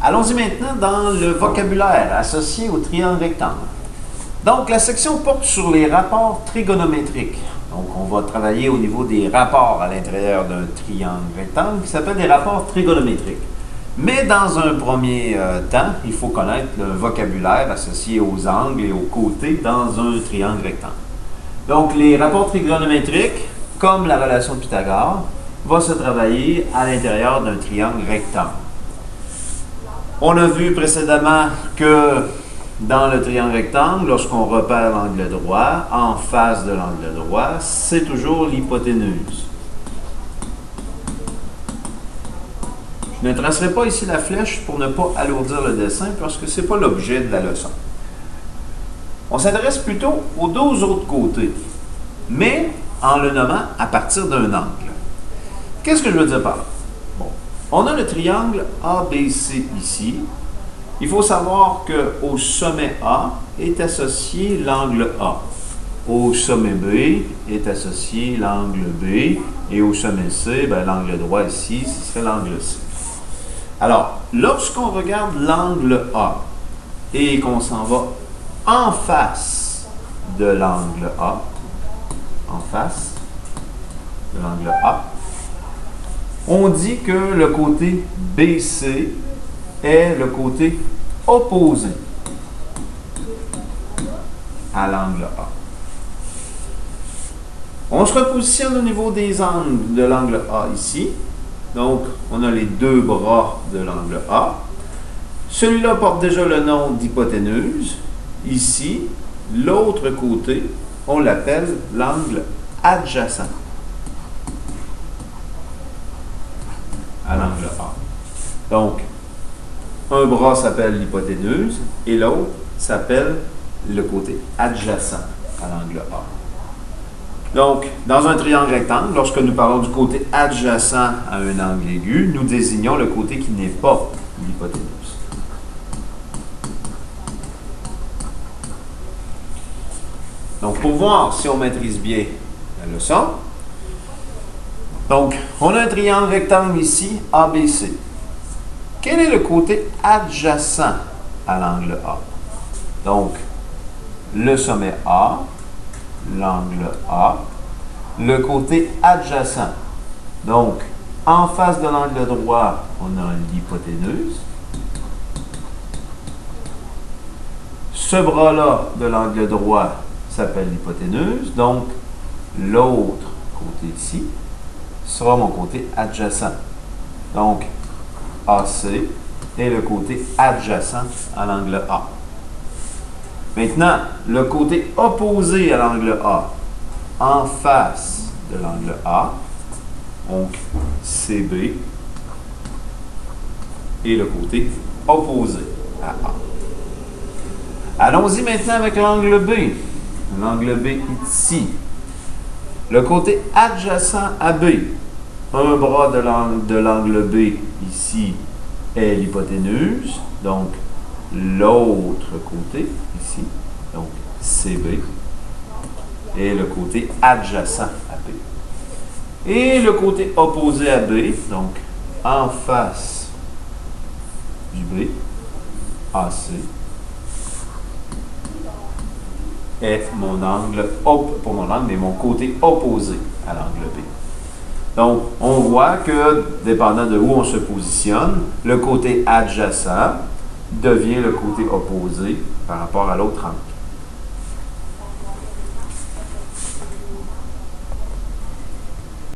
Allons-y maintenant dans le vocabulaire associé au triangle rectangle. Donc, la section porte sur les rapports trigonométriques. Donc, on va travailler au niveau des rapports à l'intérieur d'un triangle rectangle qui s'appelle des rapports trigonométriques. Mais dans un premier temps, il faut connaître le vocabulaire associé aux angles et aux côtés dans un triangle rectangle. Donc, les rapports trigonométriques, comme la relation de Pythagore, va se travailler à l'intérieur d'un triangle rectangle. On a vu précédemment que dans le triangle rectangle, lorsqu'on repère l'angle droit, en face de l'angle droit, c'est toujours l'hypoténuse. Je ne tracerai pas ici la flèche pour ne pas alourdir le dessin parce que ce n'est pas l'objet de la leçon. On s'adresse plutôt aux deux autres côtés, mais en le nommant à partir d'un angle. Qu'est-ce que je veux dire par là? Bon, on a le triangle ABC ici. Il faut savoir qu'au sommet A est associé l'angle A. Au sommet B est associé l'angle B. Et au sommet C, l'angle droit ici, ce serait l'angle C. Alors, lorsqu'on regarde l'angle A et qu'on s'en va en face de l'angle A, on dit que le côté BC est le côté opposé à l'angle A. On se repositionne au niveau des angles de l'angle A ici. Donc, on a les deux bras de l'angle A. Celui-là porte déjà le nom d'hypoténuse. Ici, l'autre côté, on l'appelle l'angle adjacent à l'angle A. Donc, un bras s'appelle l'hypoténuse et l'autre s'appelle le côté adjacent à l'angle A. Donc, dans un triangle rectangle, lorsque nous parlons du côté adjacent à un angle aigu, nous désignons le côté qui n'est pas l'hypoténuse. Donc, pour voir si on maîtrise bien la leçon, donc, on a un triangle rectangle ici, ABC. Quel est le côté adjacent à l'angle A? Donc, le sommet A, l'angle A, le côté adjacent. Donc, en face de l'angle droit, on a l'hypoténuse. Ce bras-là de l'angle droit s'appelle l'hypoténuse. Donc, l'autre côté ici sera mon côté adjacent. Donc, AC est le côté adjacent à l'angle A. Maintenant, le côté opposé à l'angle A, en face de l'angle A, donc CB, est le côté opposé à A. Allons-y maintenant avec l'angle B. L'angle B ici. Le côté adjacent à B. Un bras de l'angle B ici est l'hypoténuse, donc l'autre côté ici, donc CB, est le côté adjacent à B. Et le côté opposé à B, donc en face du B, AC, est mon angle, pour mon angle, mais mon côté opposé à l'angle B. Donc, on voit que, dépendant de où on se positionne, le côté adjacent devient le côté opposé par rapport à l'autre angle.